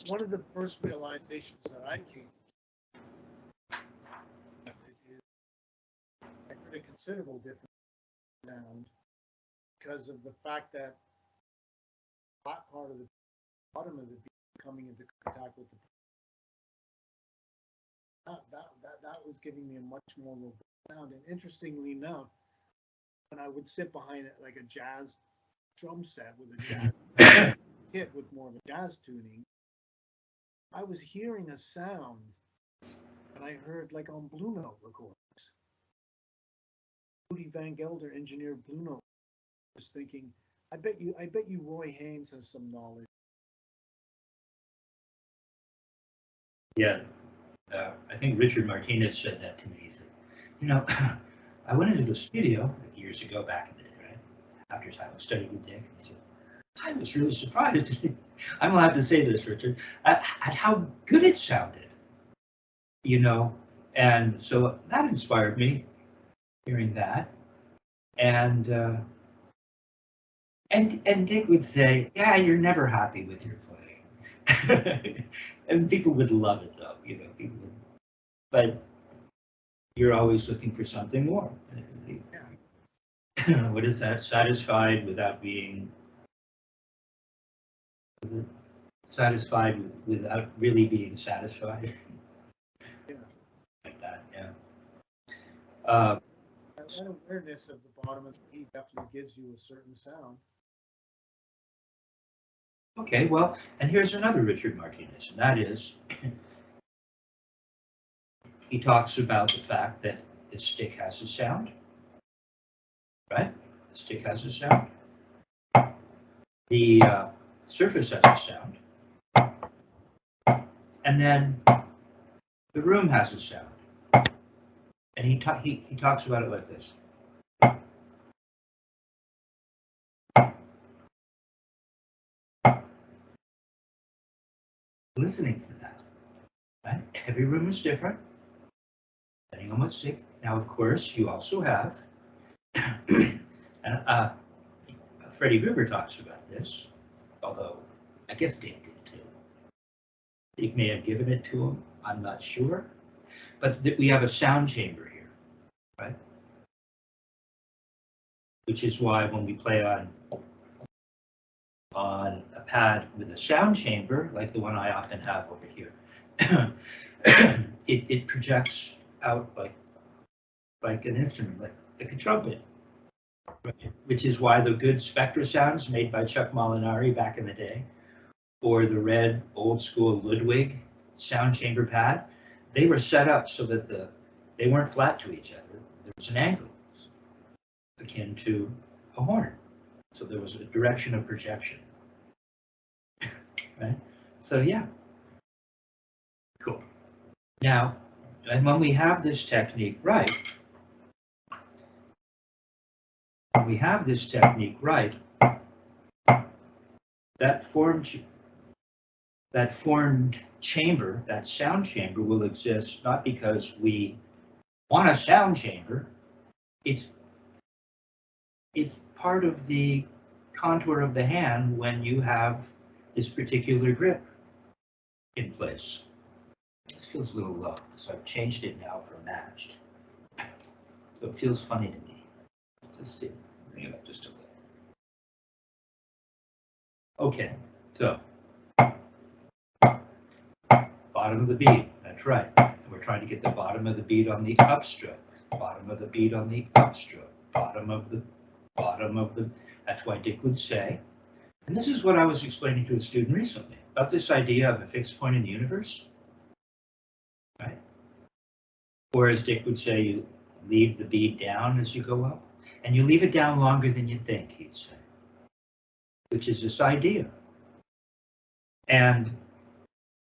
one of the first realizations that I came is I heard a considerable difference in sound because of the fact that that part of the bottom of the beat coming into contact with the that was giving me a much more robust sound. And interestingly enough, when I would sit behind it like a jazz drum set with a jazz kit with more of a jazz tuning, I was hearing a sound that I heard like on Blue Note recordings. Rudy Van Gelder engineered Blue Note. I was thinking, I bet you Roy Haynes has some knowledge. Yeah, I think Richard Martinez said that to me. He said, you know, I went into the studio like years ago back in the day, right? After I was studying with Dick. He said, I was really surprised. I'm allowed to say this, Richard, at how good it sounded, you know? And so that inspired me, hearing that. And Dick would say, yeah, you're never happy with your playing. And people would love it, though, you know, people would, but you're always looking for something more. Yeah. What is that? Satisfied without being satisfied without really being satisfied. Yeah. Like that, yeah. That awareness of the bottom of the beat definitely gives you a certain sound. Okay, well, and here's another Richard Martinez, and that is, he talks about the fact that the stick has a sound, right? The stick has a sound. The surface has a sound. And then the room has a sound. And he talks about it like this. Listening to that, right? Every room is different, depending on what stick. Now, of course, you also have, and Freddie Gruber talks about this, although I guess Dick did too. Dick may have given it to him, I'm not sure. But we have a sound chamber here, right? Which is why when we play on a pad with a sound chamber, like the one I often have over here, it projects out like an instrument, like a trumpet, right? Which is why the good Spectra sounds made by Chuck Molinari back in the day, or the red old school Ludwig sound chamber pad, they were set up so that they weren't flat to each other. There was an angle akin to a horn. So there was a direction of projection. Right? So yeah. Cool. Now, and when we have this technique right, that formed chamber, that sound chamber, will exist not because we want a sound chamber. It's part of the contour of the hand when you have this particular grip in place. This feels a little low, so I've changed it now for matched. So it feels funny to me. Let's just see. Bring it up just a little. Okay, so bottom of the beat, that's right. We're trying to get the bottom of the beat on the upstroke, bottom of the beat on the upstroke, bottom of the, that's why Dick would say, and this is what I was explaining to a student recently, about this idea of a fixed point in the universe, right? Or as Dick would say, you leave the beat down as you go up, and you leave it down longer than you think, he'd say, which is this idea. And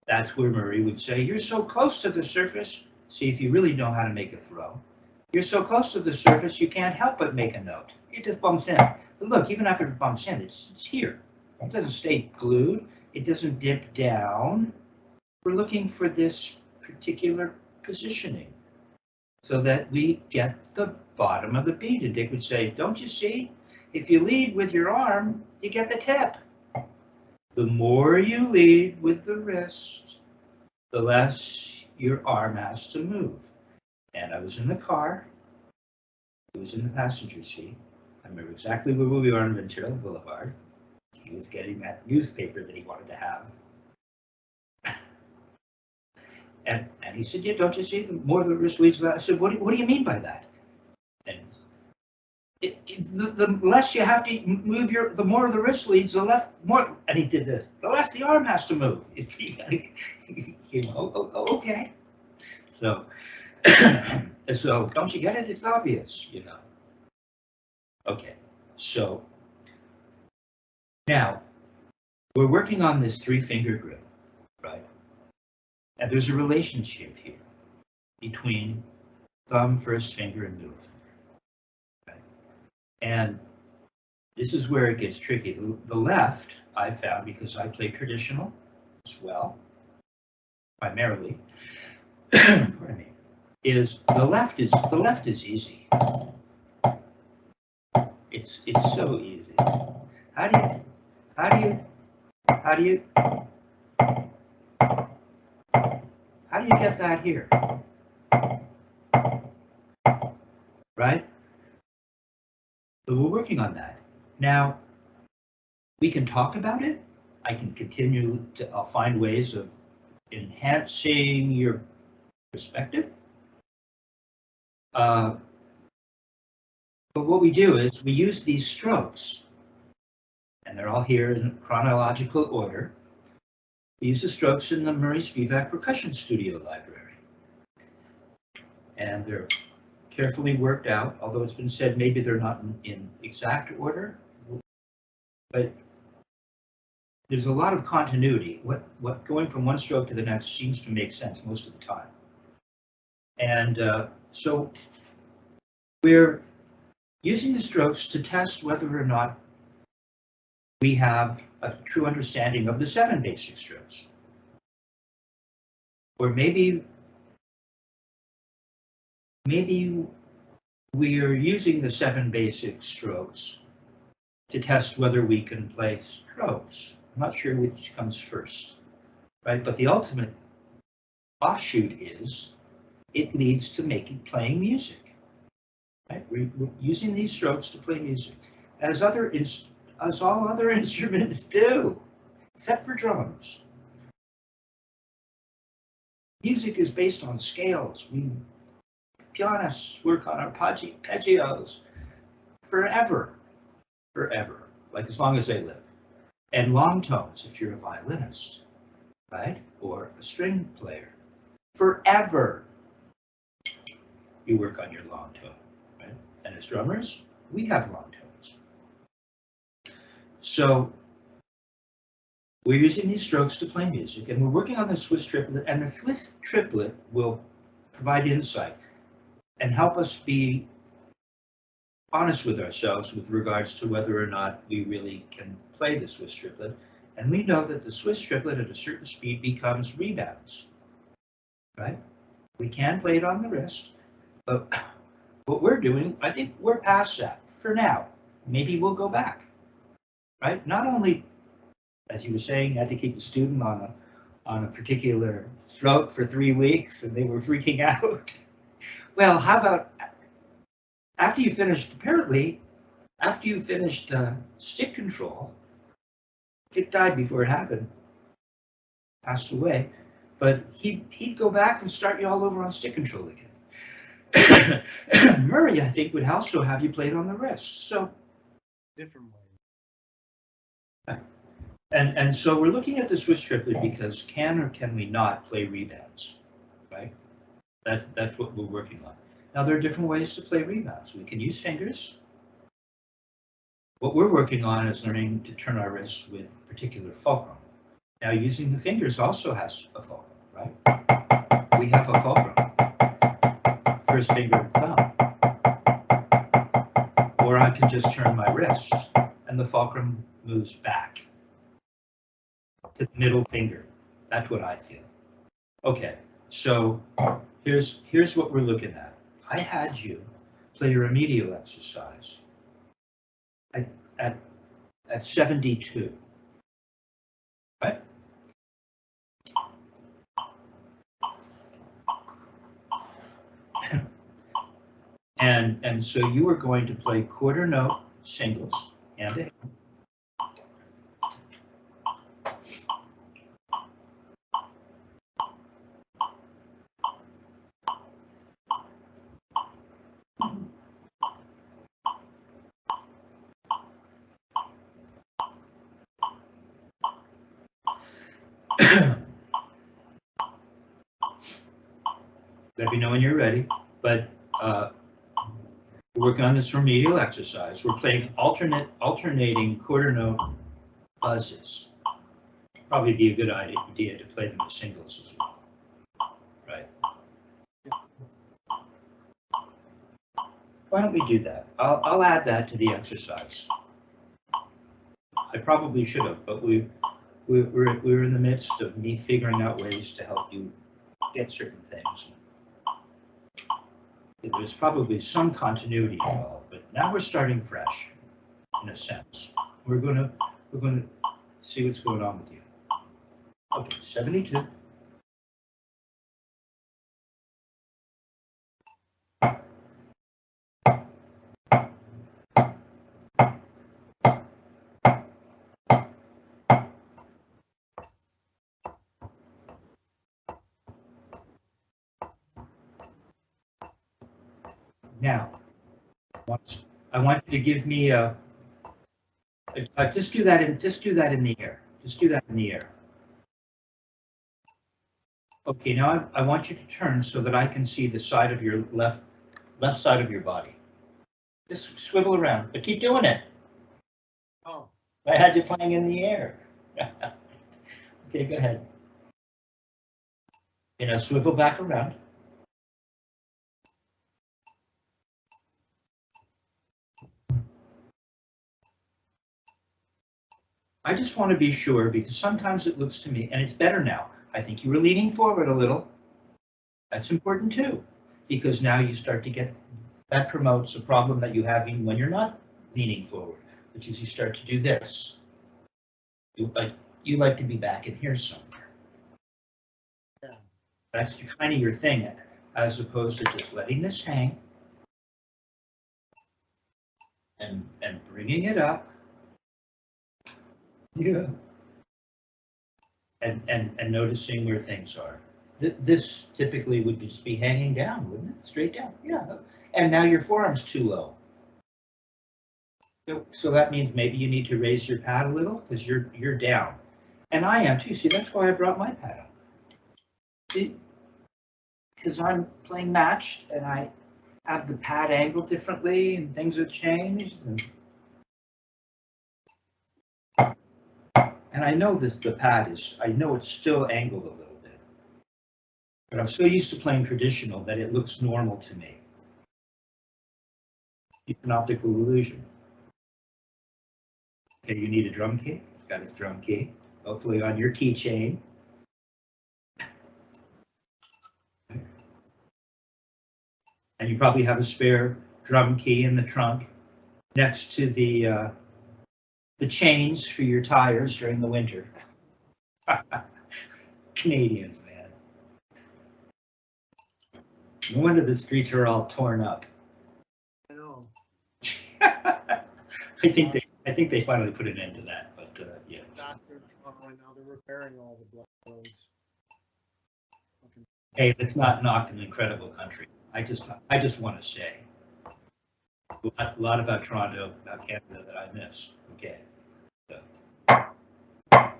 that's where Murray would say, you're so close to the surface. See, if you really know how to make a throw, you're so close to the surface, you can't help but make a note. It just bumps in. But look, even after it bumps in, it's here. It doesn't stay glued. It doesn't dip down. We're looking for this particular positioning so that we get the bottom of the beat. And Dick would say, don't you see? If you lead with your arm, you get the tip. The more you lead with the wrist, the less your arm has to move. And I was in the car. He was in the passenger seat. I remember exactly where we were on Ventura Boulevard. He was getting that newspaper that he wanted to have. And he said, yeah, don't you see, the more the wrist leads, I said, what do you mean by that? And the less you have to move the more the wrist leads, the less, more, and he did this, the less the arm has to move. Okay. So, so don't you get it? It's obvious, you know. Okay, so now we're working on this 3-finger grip, right? And there's a relationship here between thumb, first finger, and middle finger. Right? And this is where it gets tricky. The left, I found, because I play traditional as well, primarily, pardon me, is the left is easy. It's so easy. How do you get that here? Right? So we're working on that. Now, we can talk about it. I can continue to, I'll find ways of enhancing your perspective. But what we do is we use these strokes, and they're all here in chronological order. We use the strokes in the Murray Spivack Percussion Studio library. And they're carefully worked out, although it's been said maybe they're not in exact order. But there's a lot of continuity. What going from one stroke to the next seems to make sense most of the time. And so we're using the strokes to test whether or not we have a true understanding of the 7 basic strokes. Or maybe we are using the 7 basic strokes to test whether we can play strokes. I'm not sure which comes first, right? But the ultimate offshoot is it leads to playing music. Right? We're using these strokes to play music, as all other instruments do, except for drums. Music is based on scales. Pianists work on arpeggios forever, like as long as they live. And long tones, if you're a violinist, right? Or a string player, forever you work on your long tone. And as drummers, we have long tones. So we're using these strokes to play music, and we're working on the Swiss triplet, and the Swiss triplet will provide insight and help us be honest with ourselves with regards to whether or not we really can play the Swiss triplet. And we know that the Swiss triplet at a certain speed becomes rebounds, right? We can play it on the wrist, but what we're doing, I think we're past that for now. Maybe we'll go back, right? Not only, as you were saying, you had to keep a student on a particular stroke for 3 weeks and they were freaking out. Well, how about after you finished, apparently, after you finished stick control, Dick died before it happened, passed away, but he'd go back and start you all over on stick control again. Murray, I think, would also have you played on the wrist. So different way. And so we're looking at the Swiss triplet because can or can we not play rebounds, right? That's what we're working on. Now there are different ways to play rebounds. We can use fingers. What we're working on is learning to turn our wrists with particular fulcrum. Now using the fingers also has a fulcrum, right? We have a fulcrum. First finger and thumb. Or I can just turn my wrist and the fulcrum moves back to the middle finger. That's what I feel. Okay, so here's what we're looking at. I had you play your remedial exercise at 72. And so you are going to play quarter note singles and a let me know when you're ready. But we're working on this remedial exercise. We're playing alternating quarter note buzzes. Probably be a good idea to play them as singles as well, right? Why don't we do that? I'll add that to the exercise. I probably should have, but we're in the midst of me figuring out ways to help you get certain things. There's probably some continuity involved, but now we're starting fresh, in a sense. We're gonna see what's going on with you. Okay, 72. Now, I want you to give me just do that in the air. Just do that in the air. Okay, now I want you to turn so that I can see the side of your left side of your body. Just swivel around, but keep doing it. Oh. I had you playing in the air. Okay, go ahead. You know, swivel back around. I just want to be sure, because sometimes it looks to me, and it's better now. I think you were leaning forward a little. That's important too, because now you start to get, that promotes a problem that you have even when you're not leaning forward, which is you start to do this. You like to be back in here somewhere. Yeah. That's kind of your thing, as opposed to just letting this hang and bringing it up. Yeah. And noticing where things are. This typically would just be hanging down, wouldn't it? Straight down. Yeah. And now your forearm's too low. So that means maybe you need to raise your pad a little because you're down. And I am too. See, that's why I brought my pad up. See? Because I'm playing matched and I have the pad angled differently and things have changed. And I know the pad is, I know it's still angled a little bit. But I'm so used to playing traditional that it looks normal to me. It's an optical illusion. Okay, you need a drum key. It's got its drum key, hopefully on your keychain. And you probably have a spare drum key in the trunk next to the chains for your tires during the winter. Canadians, man. No wonder the streets are all torn up. I know. I think they finally put an end to that, but yeah. Right now they're repairing all the block roads. Hey, let's not knock an incredible country. I just want to say a lot about Toronto, about Canada that I miss. Okay. So.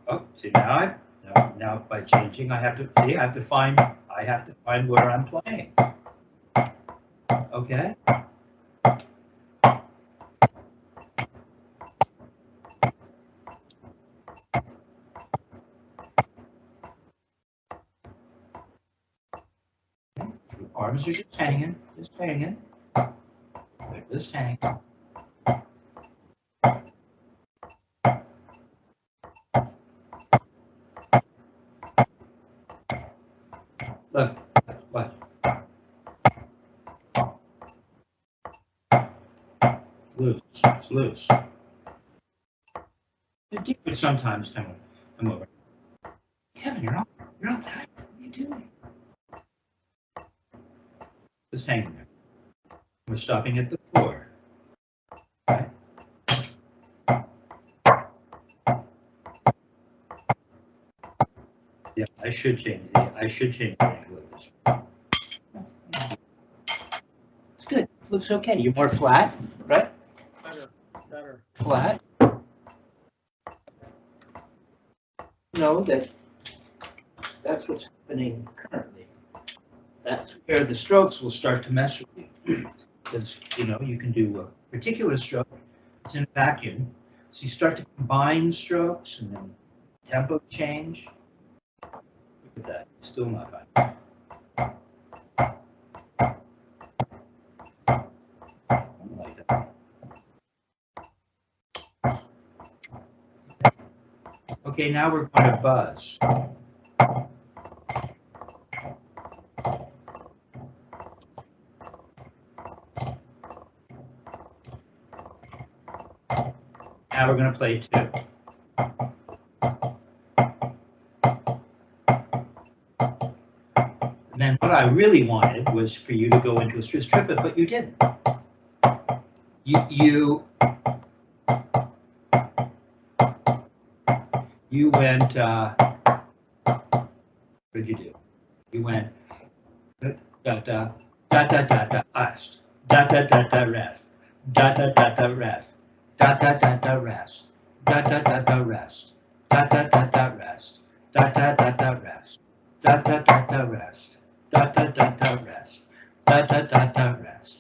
Oh, see now by changing, I have to find where I'm playing. Okay. Arms are just hanging. Just hang. Look, what? Loose. It's loose. But sometimes come over. Kevin, you're all tight. What are you doing? Just hang there. We're stopping at the 4. Right? Yeah, I should change the angle of this. It's good. Looks okay. You're more flat, right? Better. Flat. No, that's what's happening currently. That's where the strokes will start to mess with you. Because, you know, you can do a particular stroke. It's in vacuum. So you start to combine strokes and then tempo change. Look at that. Still not fine. I don't like that. Okay, now we're going to buzz. Now we're going to play 2. And then what I really wanted was for you to go into a Swiss triplet, but you didn't. You went, what did you do? You went, da da da da da da rest, da da da da rest, da da da da rest, da da da da rest, da da da da rest, da da da da rest, da da da da rest, da da da da rest, da da da da rest, da da da da rest.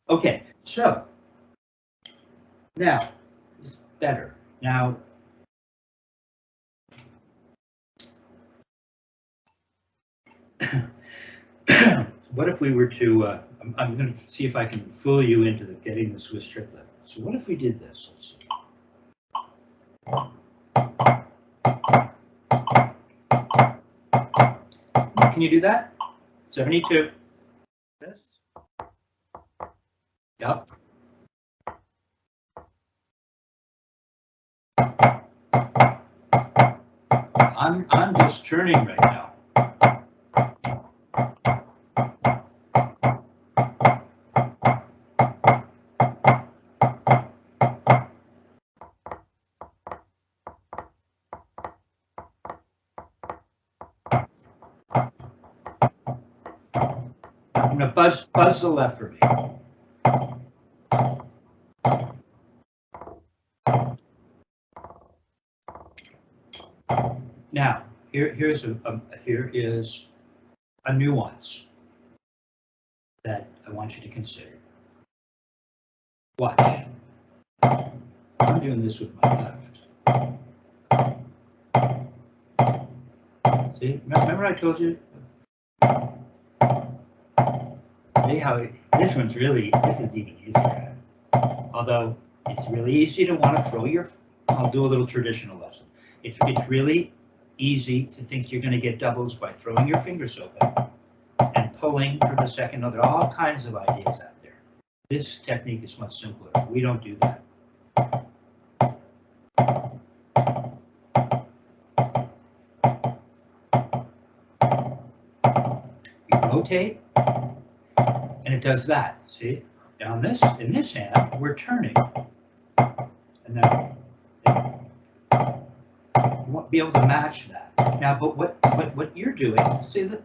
Okay, so now it's better. Now, what if we were to? I'm going to see if I can fool you into getting the Swiss triplet. So what if we did this? Let's see. Can you do that? 72. This? Yep. I'm just turning right now. I'm going to buzz the left for me. Now, here is a nuance that I want you to consider. Watch. I'm doing this with my left. See, remember I told you? See how this is even easier. Although it's really easy to want to throw your, I'll do a little traditional lesson. It's really easy to think you're going to get doubles by throwing your fingers open and pulling for the second note. There are all kinds of ideas out there. This technique is much simpler. We don't do that. You rotate, and it does that. See? Now in this hand, we're turning. And then you won't be able to match that. Now, but what you're doing, see that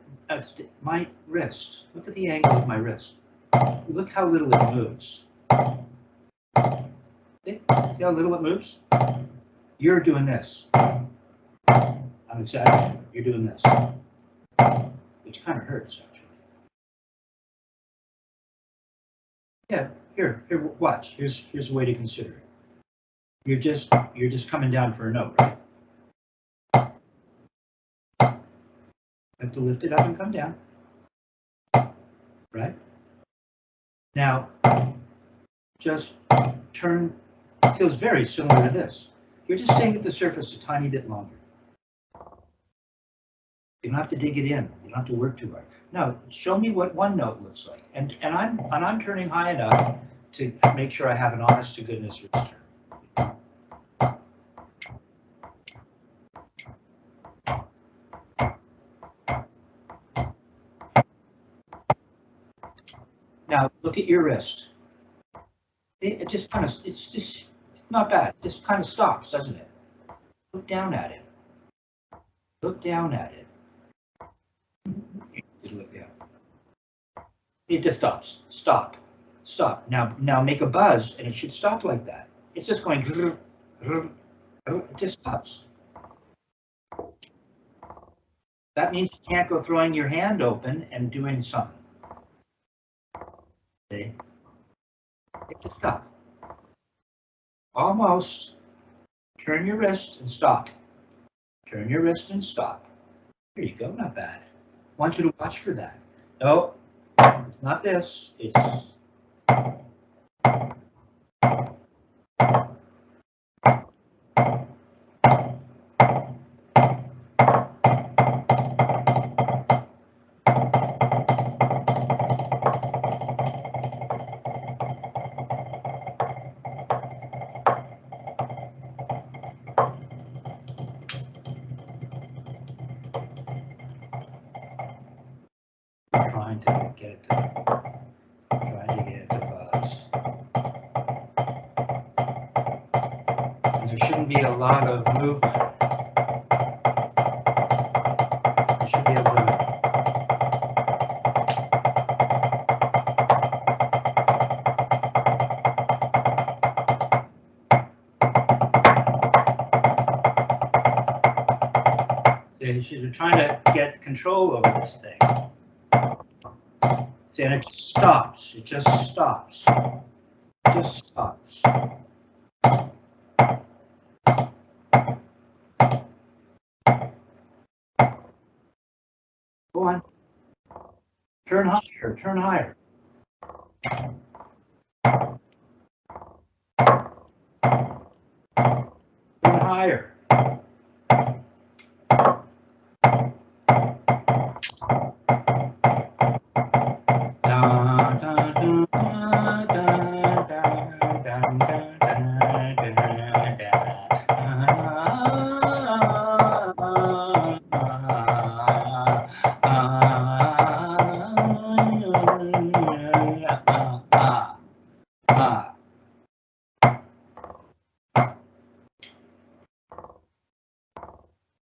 my wrist. Look at the angle of my wrist. Look how little it moves. See how little it moves? You're doing this. I'm exaggerating. You're doing this. Which kind of hurts, actually. Yeah, here, watch. Here's a way to consider it. You're just coming down for a note, right? You have to lift it up and come down. Right? Now, just turn. It feels very similar to this. You're just staying at the surface a tiny bit longer. You don't have to dig it in. You don't have to work too hard. Now, show me what one note looks like. And I'm turning high enough to make sure I have an honest to goodness return. Now, look at your wrist. It just kind of, it's just not bad. It just kind of stops, doesn't it? Look down at it. Look down at it. Look down. It just stops. Stop. Stop. Now make a buzz, and it should stop like that. It's just going. It just stops. That means you can't go throwing your hand open and doing something. See? It just stops. Almost. Turn your wrist and stop. Turn your wrist and stop. There you go. Not bad. I want you to watch for that. No, it's not this. It's trying to get it to buzz. And there shouldn't be a lot of movement. There should be a little. You're trying to get control over this thing. See, and it just stops. It just stops. It just stops. Go on. Turn higher. Turn higher. Turn higher.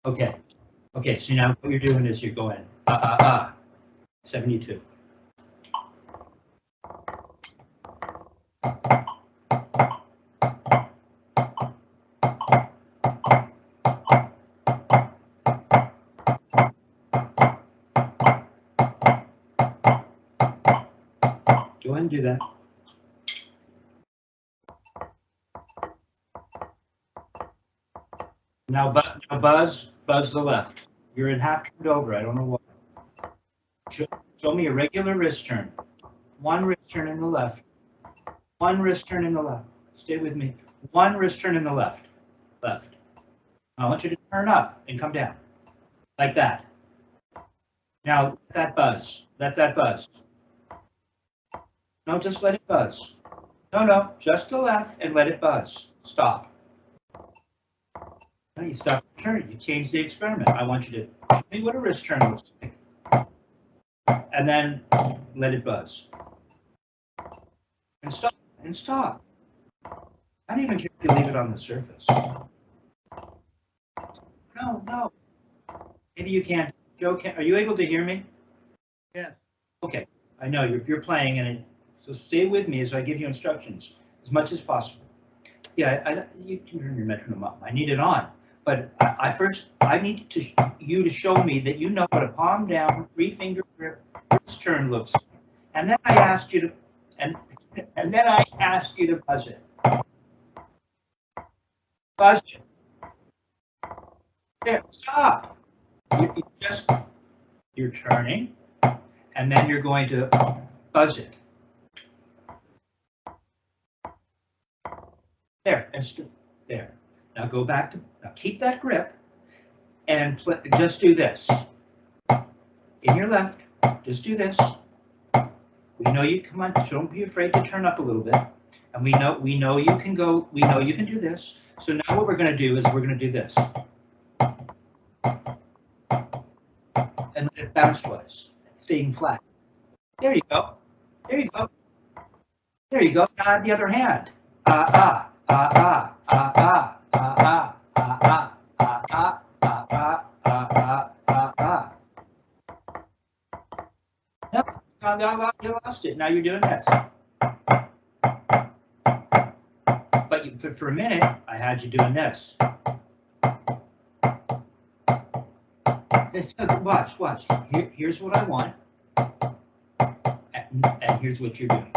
Okay. Okay, so now what you're doing is you're going 72. Go ahead and do that. Now buzz the left. You're in half turned over. I don't know why. Show me a regular wrist turn. One wrist turn in the left. One wrist turn in the left. Stay with me. One wrist turn in the left. Left. I want you to turn up and come down. Like that. Now let that buzz. Let that buzz. No, just let it buzz. No, just the left and let it buzz. Stop. Now you stop the turn. You change the experiment. I want you to show me what a wrist turn looks like. And then let it buzz. And stop. And stop. I don't even care if you leave it on the surface. No. Maybe you can't. Joe, are you able to hear me? Yes. Okay. I know you're playing, so stay with me as I give you instructions as much as possible. Yeah, you can turn your metronome up. I need it on. But I need you to show me that you know what a palm down, 3-finger grip wrist turn looks like. And then I asked you to, and then I asked you to buzz it. Buzz it. There, stop. You're turning, and then you're going to buzz it. There, and there. Now go back to, now keep that grip and just do this. In your left, just do this. We know you, come on, don't be afraid to turn up a little bit. And we know you can go, we know you can do this. So now what we're going to do is we're going to do this. And let it bounce twice, staying flat. There you go. There you go. There you go. Now the other hand. Ah, ah, ah, ah, ah, ah, ah, ah, ah, ah, ah, ah, ah, ah, ah, ah. No, you lost it. Now you're doing this. But for a minute, I had you doing this. Watch. Here's what I want. And here's what you're doing.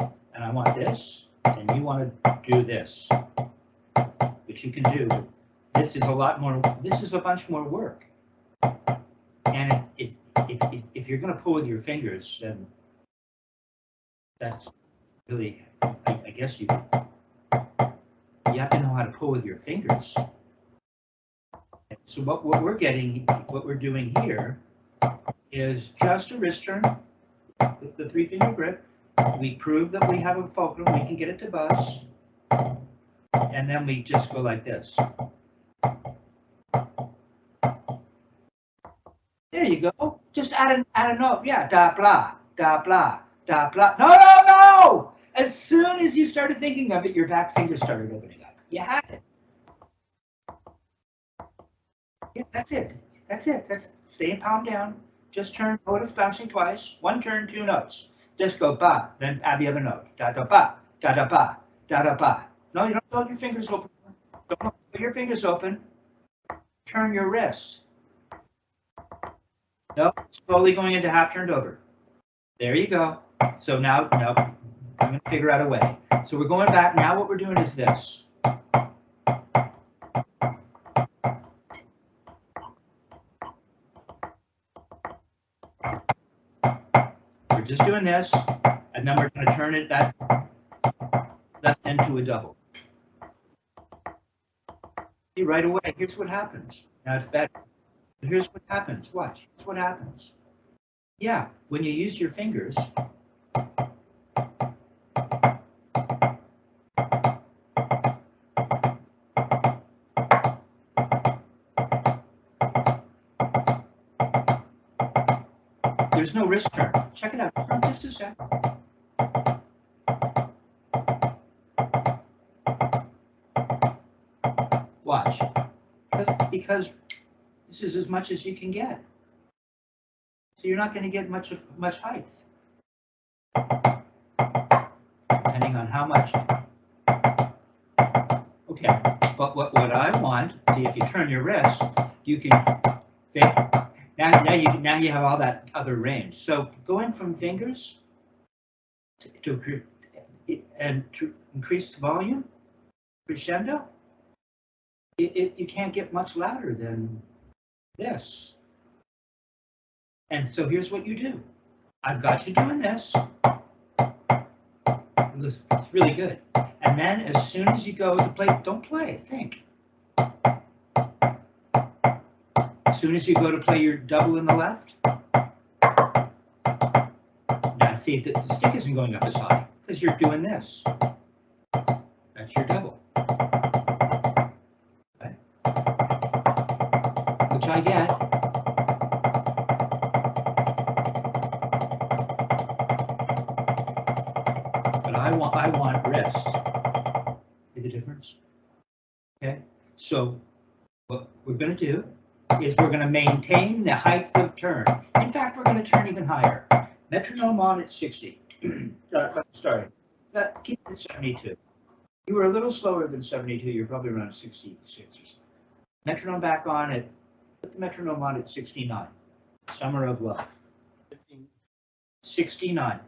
And I want this, and you want to do this. Which you can do. This is a lot more, this is a bunch more work. And if you're going to pull with your fingers, then that's really, I guess you have to know how to pull with your fingers. So what we're doing here is just a wrist turn with the 3-finger grip. We prove that we have a fulcrum, we can get it to buzz, and then we just go like this. There you go. Just add a note. Yeah, da blah, da blah, da blah. No! As soon as you started thinking of it, your back finger started opening up. You had it. Yeah, that's it. That's it. Stay palm down. Just turn. Notice bouncing twice. One turn, 2 notes. Just go ba, then add the other note. Da da ba, da da ba, da da ba. No, you don't hold your fingers open. Don't hold your fingers open. Turn your wrist. Nope, slowly going into half turned over. There you go. So now, nope, I'm going to figure out a way. So we're going back. Now what we're doing is this. We're just doing this, and then we're going to turn it that left into a double. See, right away, here's what happens. Now it's better. Here's what happens. Watch. Here's what happens. Yeah, when you use your fingers, there's no wrist turn. Check it out. Just a sec. Watch. Because this is as much as you can get. So you're not going to get much height. Depending on how much. Okay, but what I want, see, if you turn your wrist, you can say, now you have all that other range. So going from fingers to increase the volume, crescendo, you can't get much louder than this. And so here's what you do. I've got you doing this. It's really good. And then as soon as you go to play, don't play, think. As soon as you go to play your double in the left, now see, the stick isn't going up as high because you're doing this. That's your double. Okay. Which I get. I want wrist. See the difference? Okay. So what we're going to do is we're going to maintain the height of turn. In fact, we're going to turn even higher. Metronome on at 60. Sorry. Keep it at 72. You were a little slower than 72. You're probably around 66 or something. Metronome back on at, put the metronome on at 69. Summer of Love. 69.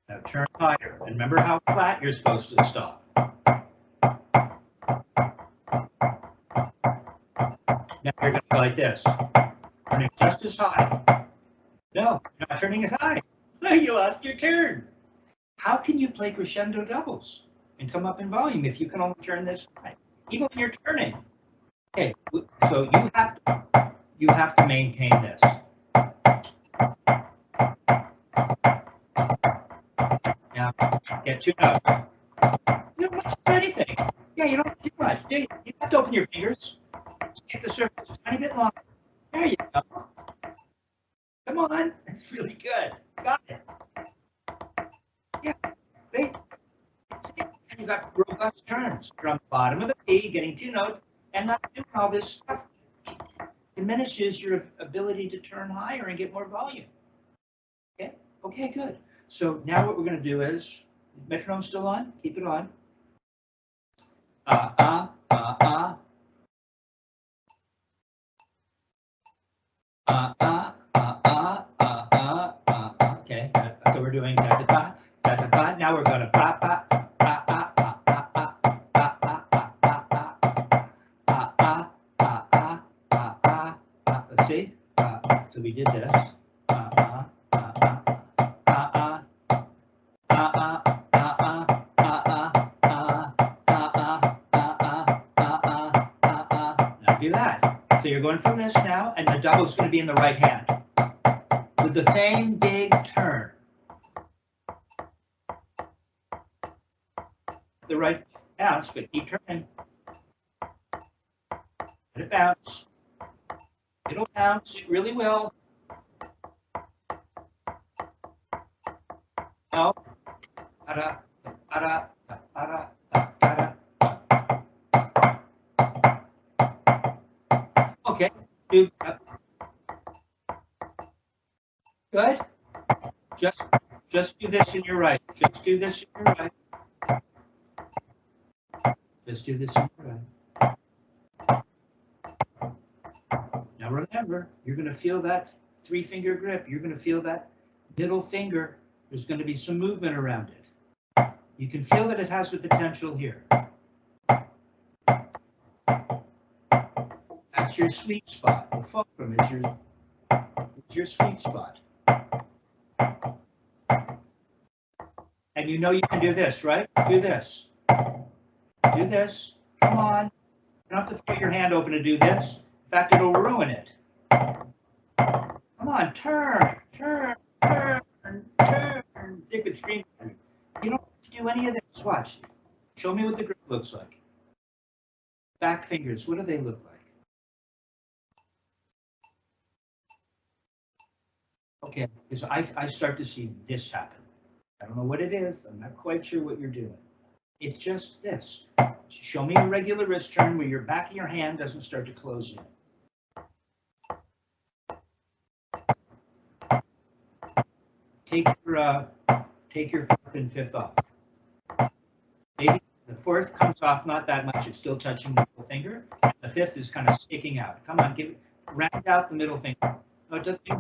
Now turn higher. And remember how flat you're supposed to stop. Now you're going to go like this. Turning just as high. No, you're not turning as high. You lost your turn. How can you play crescendo doubles and come up in volume if you can only turn this high, even when you're turning? Okay, so you have to maintain this. Now, get 2 notes. You don't have to do anything. Yeah, you don't have to do much, do you? You have to open your fingers. Take the surface a tiny bit longer. There you go. Come on, that's really good. Got it. Yeah, see? And you got robust turns. You're on the bottom of the B, getting 2 notes, and not doing all this stuff. Diminishes your ability to turn higher and get more volume. Okay? Okay, good. So now what we're going to do is, metronome still on? Keep it on. Okay, so we're doing da da da da da da. Now we're going to ba ba ba ba ba ba ba ba ba ba ba. Let's see. So we did this. Now do that. So you're going from this now, and the double is going to be in the right hand with the same big turn. The right bounce, but keep turning. Let it bounce. It'll bounce. It really will. No. Da-da, da-da, da-da, da-da. Okay. Do good. Just do this in your right. Just do this in your right. Just do this in your right. Now remember, you're going to feel that 3-finger grip. You're going to feel that middle finger. There's going to be some movement around it. You can feel that it has the potential here. That's your sweet spot. The fulcrum is your sweet spot. And you know you can do this, right? Do this. Do this. Come on. You don't have to throw your hand open to do this. In fact, it'll ruin it. Come on, turn, turn, turn, turn. Dick would scream. You don't have to do any of this. Watch. Show me what the grip looks like. Back fingers, what do they look like? Okay, because I start to see this happen. I don't know what it is. I'm not quite sure what you're doing. It's just this. Show me a regular wrist turn where your back of your hand doesn't start to close in. Take your 4th and 5th off. Maybe the 4th comes off not that much. It's still touching the middle finger. The 5th is kind of sticking out. Come on, round out the middle finger. Oh,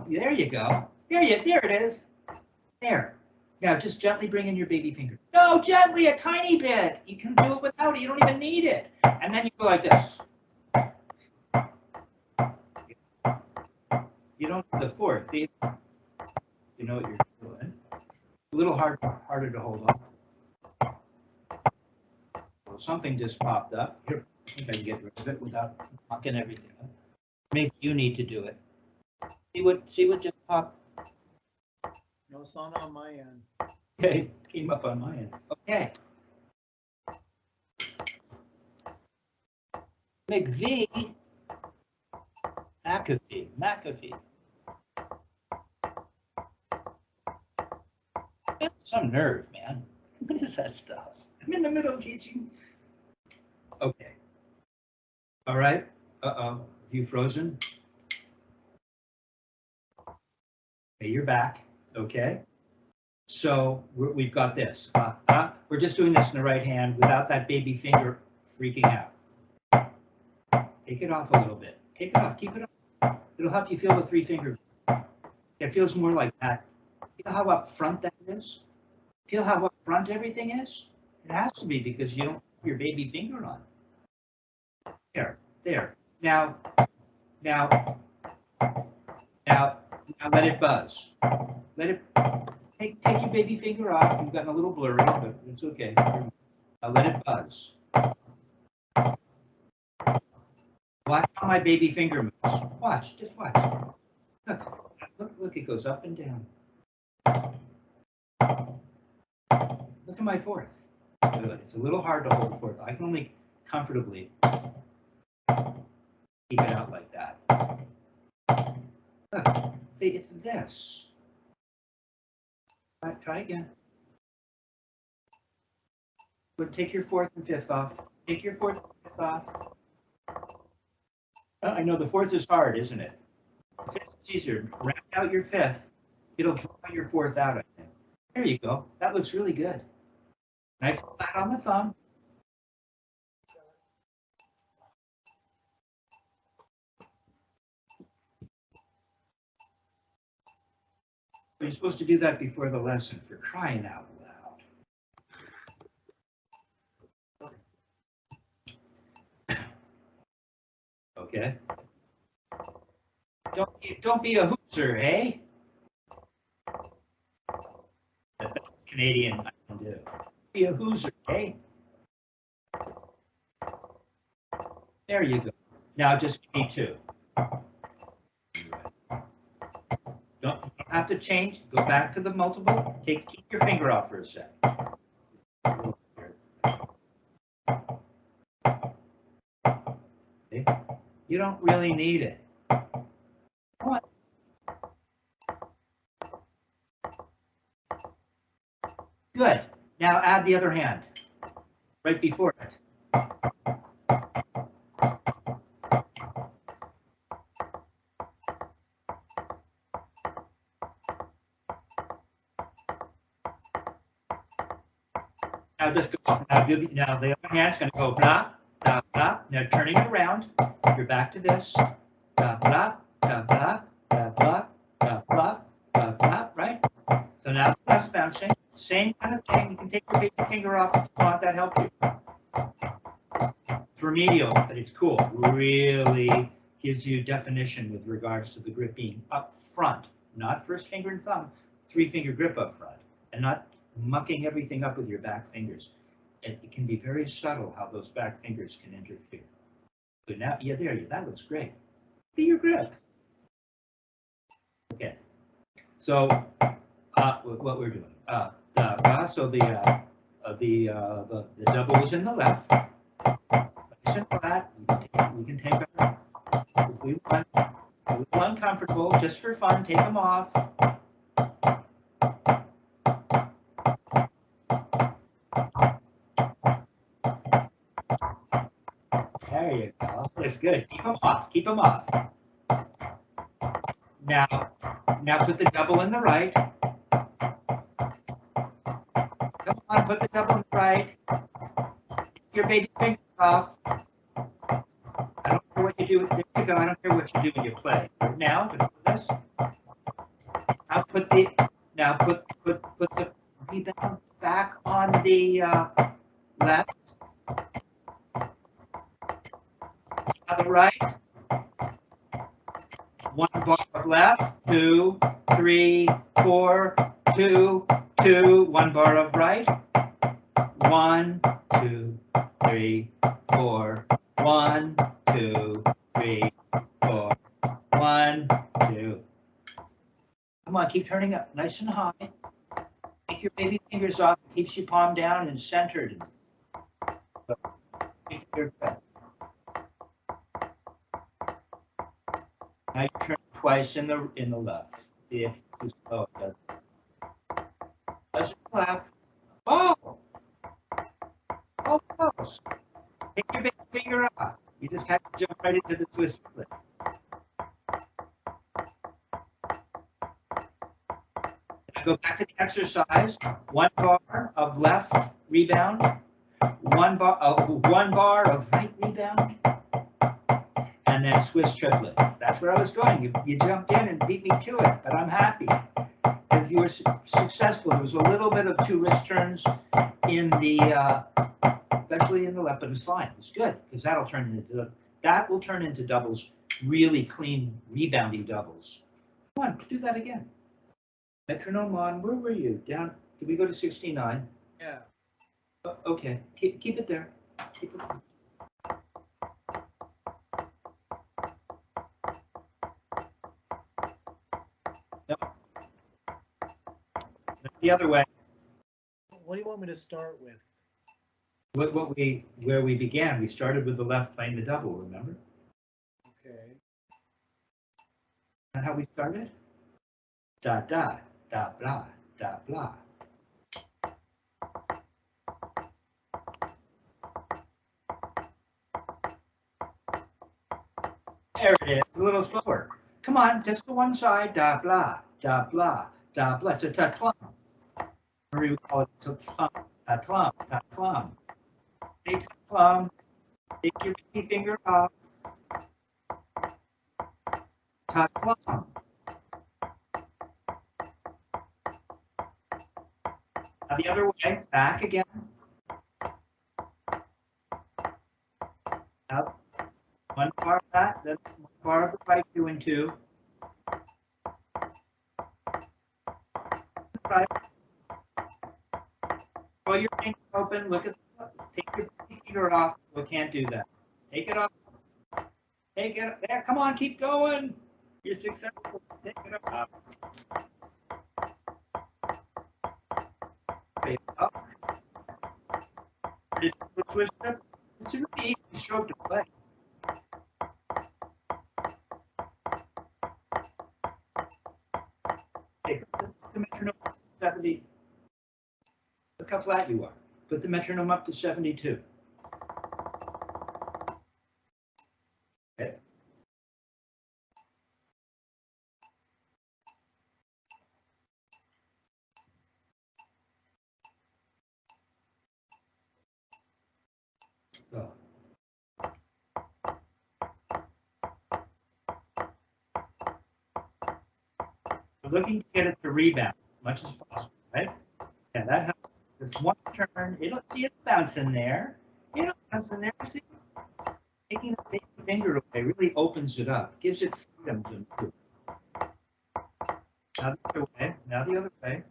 there you go. There it is. There. Now just gently bring in your baby finger. No, gently, a tiny bit. You can do it without it. You don't even need it. And then you go like this. You don't need the 4th. You know what you're doing. A little harder to hold on. Well, something just popped up. Here, I think I can get rid of it without knocking everything up. Maybe you need to do it. See what just popped? No, it's not on my end. Okay, came up on my end. Okay. McVie. McAfee. That's some nerve, man. What is that stuff? I'm in the middle of teaching. Okay. All right. Uh-oh. You frozen? Okay, you're back. Okay. So we've got this. We're just doing this in the right hand without that baby finger freaking out. Take it off a little bit. Take it off. Keep it off. It'll help you feel the 3-finger. It feels more like that. Feel how up front that is? Feel how up front everything is? It has to be because you don't have your baby finger on. There. Now, Now let it buzz. Let it, take your baby finger off. You've gotten a little blurry, but it's okay. Now let it buzz. Watch how my baby finger moves. Watch, just watch. Look, it goes up and down. Look at my fourth. Good. It's a little hard to hold the fourth. I can only comfortably keep it out like that. Look, see, it's this. Try again. But take your fourth and fifth off. Take your fourth and fifth off. I know the fourth is hard, isn't it? Fifth is easier. Round out your fifth. It'll draw your fourth out, I think. There you go. That looks really good. Nice flat on the thumb. You're supposed to do that before the lesson, for crying out loud. Okay. Don't be a hooser, eh? That's Canadian I can do. Be a hooser, eh? There you go. Now just give me two. Don't have to change. Go back to the multiple. Keep your finger off for a sec. Okay. You don't really need it. Come on. Good. Now add the other hand right before it. Now just go. Now the other hand's going to go blah, blah, blah. Now turning it around, you're back to this. Blah, blah, blah, blah, blah, blah, blah, blah, blah, blah, right? So now the left's bouncing. Same kind of thing. You can take your finger off if you want. That help you. It's remedial, but it's cool. Really gives you definition with regards to the grip being up front, not first finger and thumb, 3-finger grip up front, and not mucking everything up with your back fingers. It can be very subtle how those back fingers can interfere. So now, yeah, there you. That looks great. See your grip. Okay. So what we're doing. So the double is in the left. Nice and flat. We can take our, if we want, a little uncomfortable, just for fun, take them off. There you go. That's good. Keep them off. Keep them off. Now put the double in the right. Come on, put the double in the right. Take your baby fingers off. I don't care what you do. There you go. I don't care what you do when you play. Now, just do this. Now put the rebound back on the left. On the right. 1 bar of left. 2, 3, 4, 2, 2. 1 bar of right. 1, 2, 3, 4. 1, 2, 3, 4. 1, 2. Come on, keep turning up nice and high. Take your baby fingers off. It keeps your palm down and centered. Now you turn twice in the left. See if it doesn't. Doesn't left. Oh! Almost. Take your big finger off. You just have to jump right into the twist flip. Now go back to the exercise. 1 bar of left rebound. 1 bar of right rebound. And then Swiss triplets. That's where I was going. You jumped in and beat me to it, but I'm happy because you were successful. There was a little bit of 2 wrist turns in the, especially in the left, but it's fine. It's good because that'll turn into That will turn into doubles, really clean, reboundy doubles. Come on, do that again. Metronome on, where were you? Down, did we go to 69? Yeah. Okay, keep it there. Keep it there. No. The other way. What do you want me to start with? Where we began, we started with the left playing the double, remember? Okay. Is that how we started? Da da, da blah, da blah. There it is, a little slower. Come on, just to one side, da blah, da blah, da blah. It's a ta-tlum. Or we call it ta-tlum, ta-tlum, ta-tlum. Take ta-tlum, take your pinky finger off. Ta-tlum. Now the other way, back again. Now, one bar of that, then one bar of the right, 2 and 2. Right. Throw your finger open, look at the, take your finger off. We can't do that. Take it off. Take it there. Come on, keep going. You're successful. Take it off. Okay, up. Twist it. It's a really easy stroke to play. Okay, put the metronome up to 70. Look how flat you are. Put the metronome up to 72. Okay. So. We're looking to get it to rebound as much as possible, right? Yeah, that helps. There's one turn. It'll see it bounce in there. It'll bounce in there. See? Taking the baby finger away really opens it up, gives it freedom to move. Now the other way. Now the other way.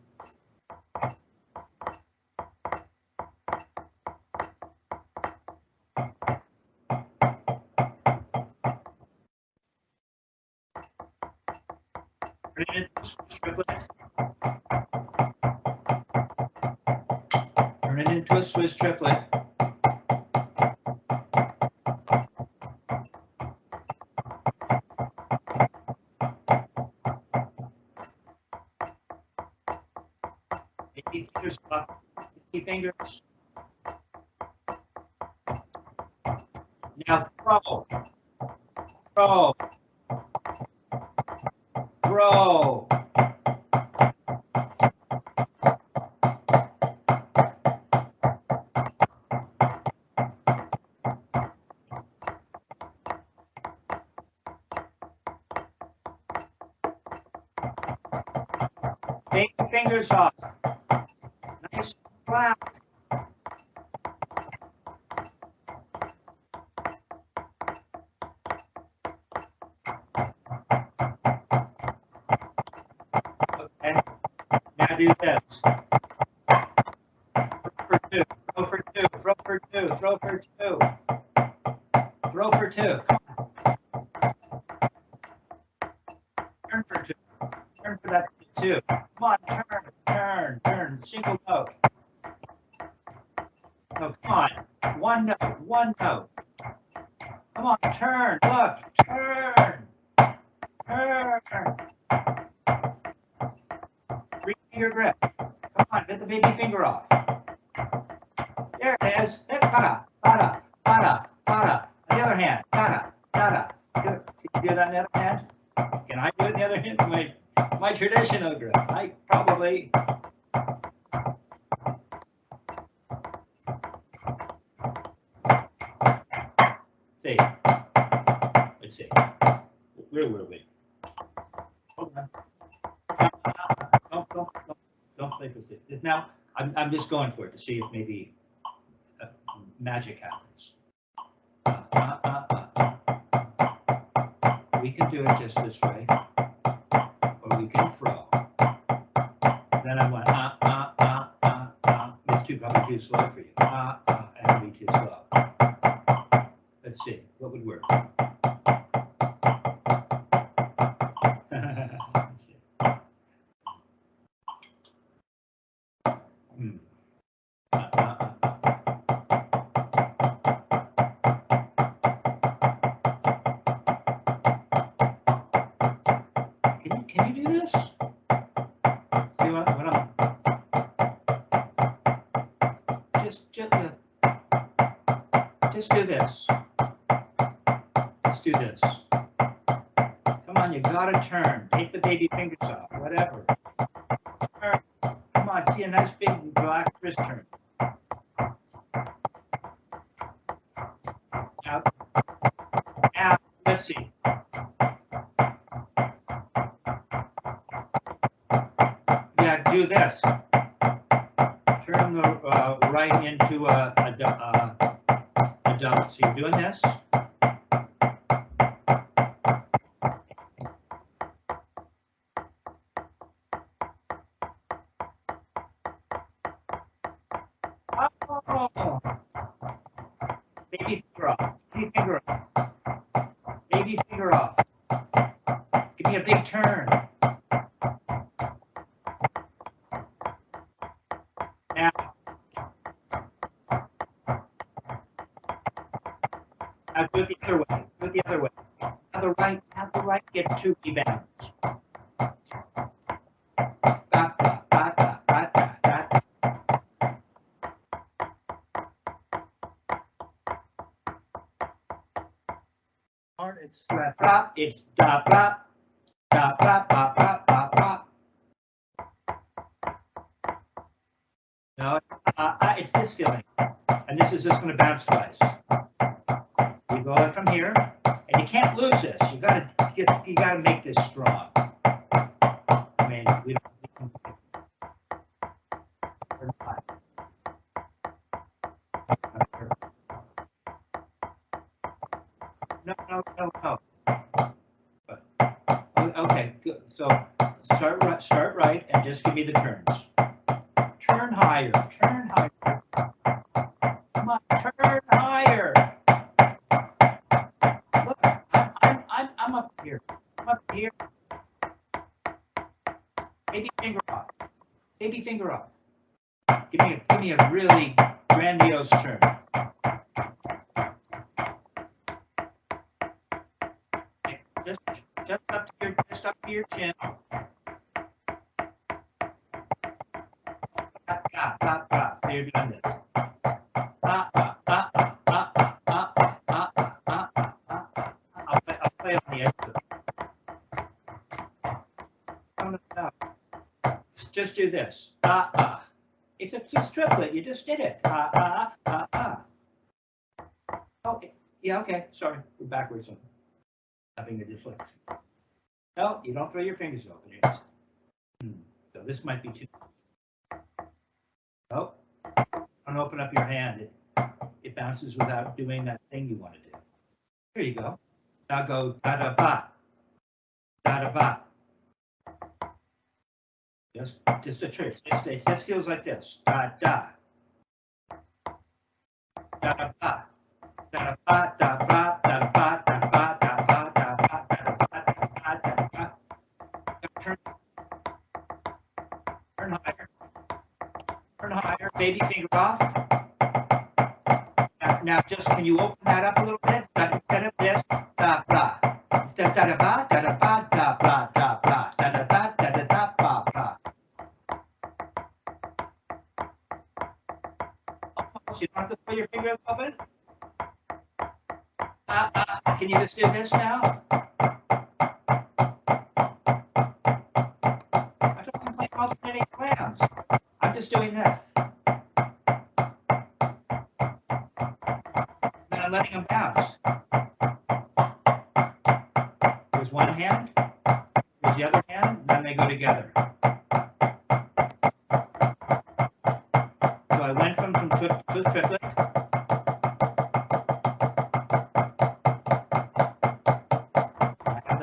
Turn it into a Swiss triplet. Turn it into a Swiss triplet. Baby fingers off. Baby fingers. Now throw. Throw. Throw. Take the fingers off. Nice flat. Okay. Now do this. Throw for two. Throw for two. Throw for two. Throw for two. Throw for two. Turn for two. Turn for that two. Come on, turn, turn, turn. Single note. No, come on. One note, one note. Come on, turn. Look, turn. Turn. Three finger grip. Come on, get the baby finger off. There it is. Pada, pada, pada, pada. On the other hand, pada, pada. Can you do that on the other hand? Can I do it on the other hand? My traditional grip. I probably. See. Let's see. Where were we? Hold on. Don't play for this. Now, I'm just going for it to see if maybe magic happens. we can do it just this way, or we can throw. Then I went, It's probably too slow for you. And it'll be too slow. Let's see, what would work? Let's see. Can you do this? See what I'm just do this. Let's do this. Come on, you gotta turn. Take the baby fingers off, whatever. Turn. Come on, see a nice big black wrist turn. Out. Out. Let's see. Yeah, do this. Turn the right into a double. So you're doing this. Oh. Baby finger off. Baby finger off. Baby finger off. Give me a big turn. Now. Now do it the other way. Do it the other way. Now the right gets 2 rebounds. It's It's da blah, da blah, blah, blah, blah, blah. No, it's this feeling, and this is just going to bounce twice. You go in from here, and you can't lose this. You gotta make this strong. I mean, we don't. No. But, okay, good. So start right, and just give me the turns. Turn higher. Turn higher. Come on, turn higher. Look, I'm up here. I'm up here. Baby finger off. Baby finger off. Give me a really grandiose turn. Just up to your chin. So you're doing this. I'll play on the edge of it. No. Just do this. It's just triplet. You just did it. Okay. Yeah, okay. Sorry. We're backwards on having a dyslexia. No, you don't throw your fingers open. So this might be too. Oh, don't open up your hand. It bounces without doing that thing you want to do. There you go. Now go da da ba, da da ba. Just a trick. It just feels like this. Da da. Da da ba, da da ba, da ba, da da ba, da ba, da ba, da ba, da da ba, da ba. Turn higher. Turn higher. Baby finger off. Now just can you open that up a little bit? Instead of this, da blah. Instead of da da ba, da da ba, da blah, da blah, da da da, da da da, blah, blah. Almost. You don't have to put your finger open. Can you just do this now? I don't think like alternating clams. I'm just doing this. Then I'm letting them bounce. There's one hand, there's the other hand, and then they go together. So I went from triplet. I have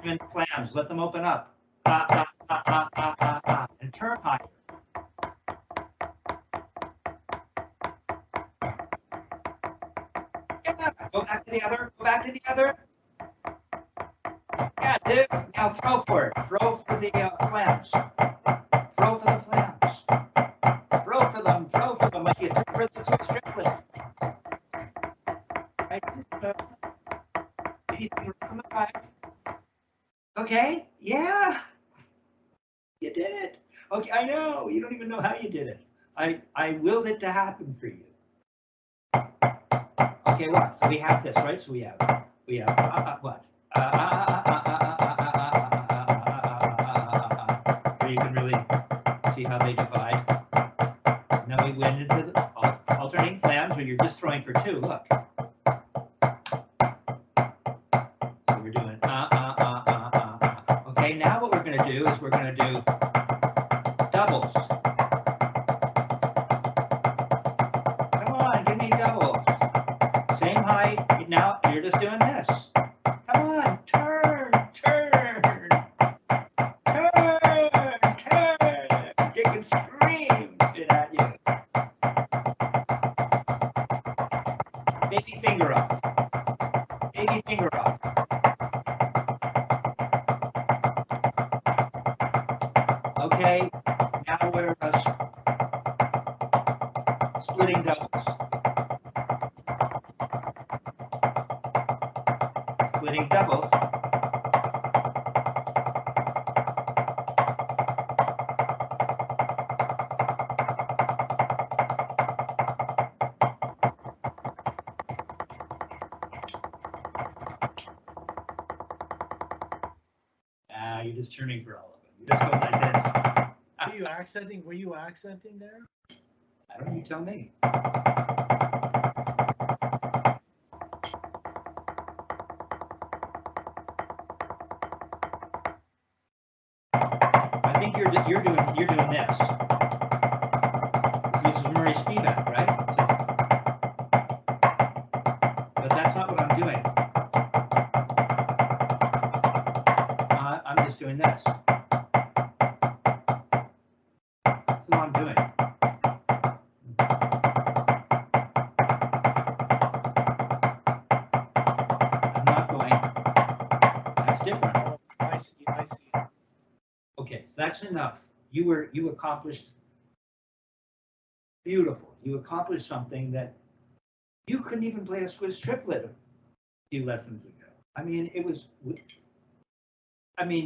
them into flams. Let them open up. And turn higher. Yeah, go back to the other. Go back to the other. Yeah, dude. Now throw for it. Throw for the flams. Throw for the flams. Throw for them. Throw for them like you threw for the Swiss triplet. Right? Anything from the pipe. Okay. Yeah. You did it. Okay, I know. You don't even know how you did it. I willed it to happen for you. Okay, what? So we have this, right? So we have what? Where you can really see how they divide. And then we went into the alternating flams where you're just throwing for two. Look. So we're doing Okay, now what we're going to do is we're going to do doubles. Come on, give me doubles. Same height. Now you're just doing this. Come on, turn. You can scream it at you. Baby finger off. Baby finger off. Okay, now we're splitting doubles. Splitting doubles. You're just turning for all of them. You're just going like this. Were you accenting there? I don't know, you tell me. I think you're doing this. This is Murray Spivack, right? But that's not what I'm doing. I'm just doing this. That's what I'm doing. I'm not going. That's different. Oh, I see. Okay, that's enough. You accomplished beautiful. You accomplished something that you couldn't even play a Swiss triplet a few lessons ago. I mean,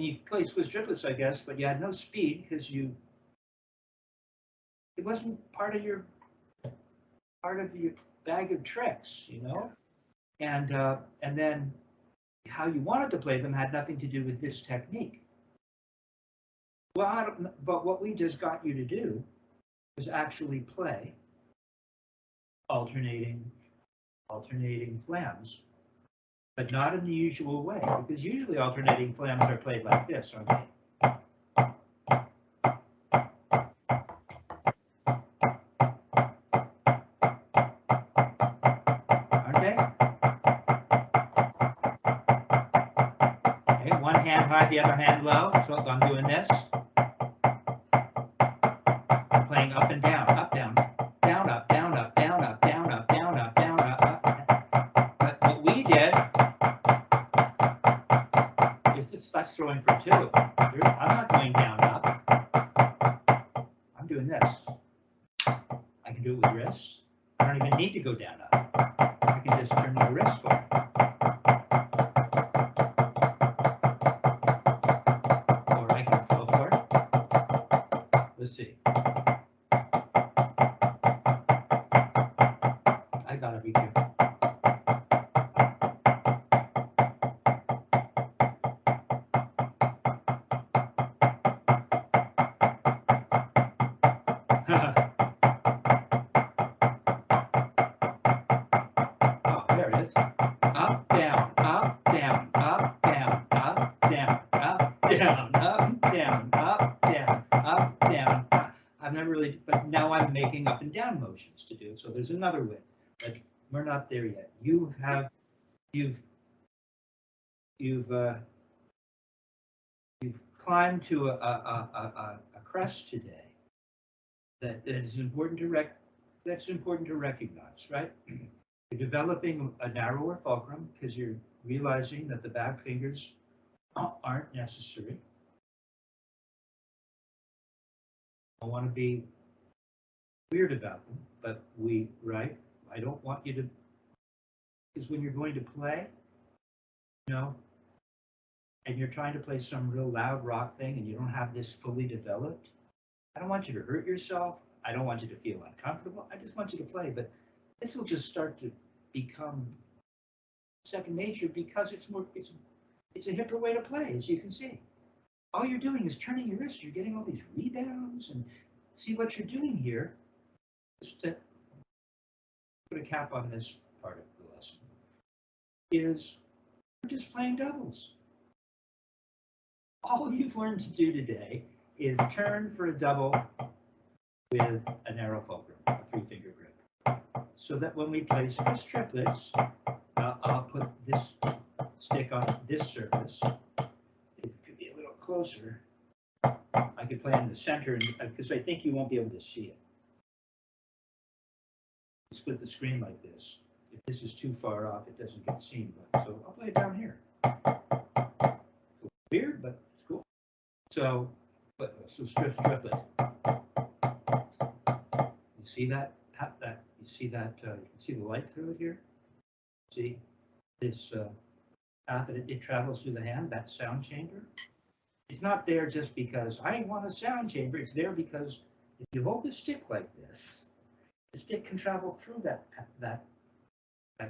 you play Swiss triplets, I guess, but you had no speed because it wasn't part of your bag of tricks, you know? And then how you wanted to play them had nothing to do with this technique. Well, but what we just got you to do was actually play alternating flams, but not in the usual way, because usually alternating flams are played like this, aren't they? Aren't they? Okay, one hand high, the other hand low, so I'm doing this. I'm playing up and down, up, down, down, up, down, up, down, up, down, up, down, up, down, up, up. But what we did is that's throwing for two. I'm not going down, up. I'm doing this. I can do it with wrists. I don't even need to go down, up. I can just turn my wrist for it. Or I can throw for it. Let's see. I gotta be careful. Oh, there it is. Up, down, up, down, up, down, up, down, up, down, up, down, up, down, up, down. I've never really, but now I'm making up and down motions to do it. So there's another way, but we're not there yet. You've climbed to a crest today that is important to recognize, right? You're developing a narrower fulcrum because you're realizing that the back fingers aren't necessary. I want to be weird about them, but right? I don't want you to, because when you're going to play, you know, and you're trying to play some real loud rock thing and you don't have this fully developed, I don't want you to hurt yourself. I don't want you to feel uncomfortable. I just want you to play, but this will just start to become second nature because it's a hipper way to play, as you can see. All you're doing is turning your wrist. You're getting all these rebounds, and see what you're doing here. Just to put a cap on this part of the lesson is we're just playing doubles. All you've learned to do today is turn for a double with a narrow fulcrum, a 3-finger grip. So that when we play Swiss triplets, I'll put this stick on this surface. It could be a little closer. I could play in the center because I think you won't be able to see it. Split the screen like this. If this is too far off, it doesn't get seen. So I'll play it down here. It's weird, but it's cool. So Swiss triplet. You see that? You see that? You can see the light through it here. See this path that it travels through the hand, that sound chamber. It's not there just because I want a sound chamber. It's there because if you hold the stick like this, the stick can travel through that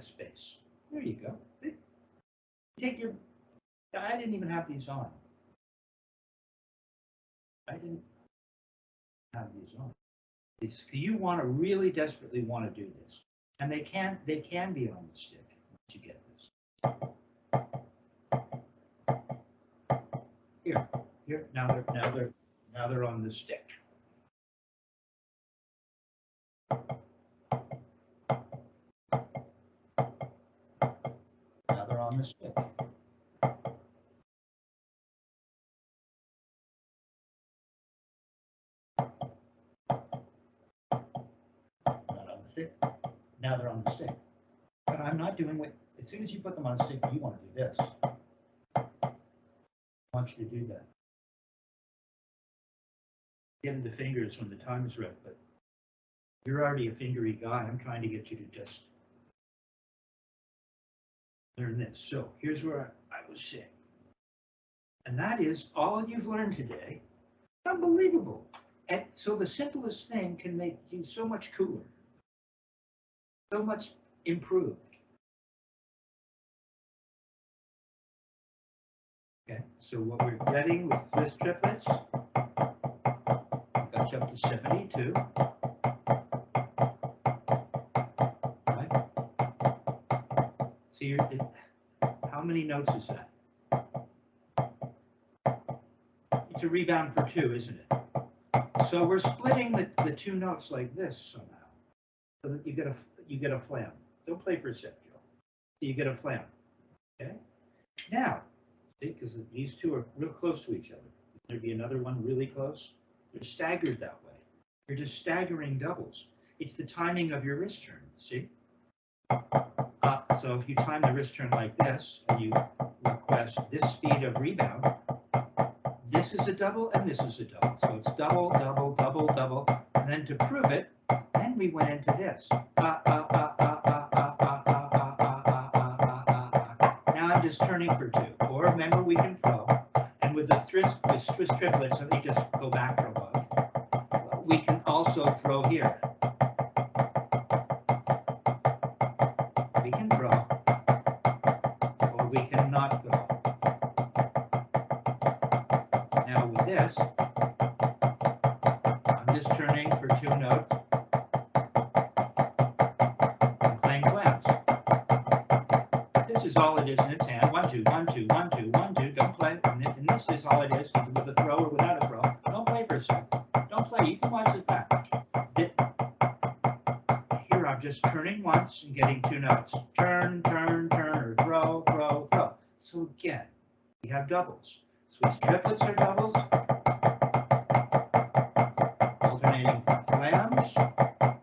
space. There you go. Take your. I didn't even have these on. I didn't have these on. You want to really desperately want to do this, and they can be on the stick once you get this. Here. Now they're on the stick. Now they're on the stick. Now they're on the stick. But I'm not doing what, as soon as you put them on a stick, you want to do this. I want you to do that. Get into fingers when the time is right, but you're already a fingery guy. I'm trying to get you to just learn this. So here's where I was saying. And that is all you've learned today. Unbelievable. And so the simplest thing can make you so much cooler. So much improved. Okay, so what we're getting with Swiss triplets, got you up to 72. Right? See, how many notes is that? It's a rebound for 2, isn't it? So we're splitting the 2 notes like this somehow, so that you get a flam. Don't play for a set, Joe. You get a flam. Okay? Now, see, because these 2 are real close to each other. There'd be another one really close. They're staggered that way. You're just staggering doubles. It's the timing of your wrist turn, see? So if you time the wrist turn like this, and you request this speed of rebound, this is a double and this is a double. So it's double, double, double, double. And then to prove it, then we went into this. Now I'm just turning for 2. Or remember, we can throw. And with the Swiss triplets, let me just go back for a moment. We can also throw here. We can throw. Or we can not throw. Now with this, I'm just turning for 2 notes. All it is in its hand. 1, 2, 1, 2, 1, 2, 1, 2. Don't play. And this is all it is, even with a throw or without a throw. Don't play for a second. Don't play. You can watch this back. Here I'm just turning once and getting 2 notes. Turn, turn, turn, or throw, throw, throw. So again, we have doubles. Switch triplets or doubles. Alternating flams.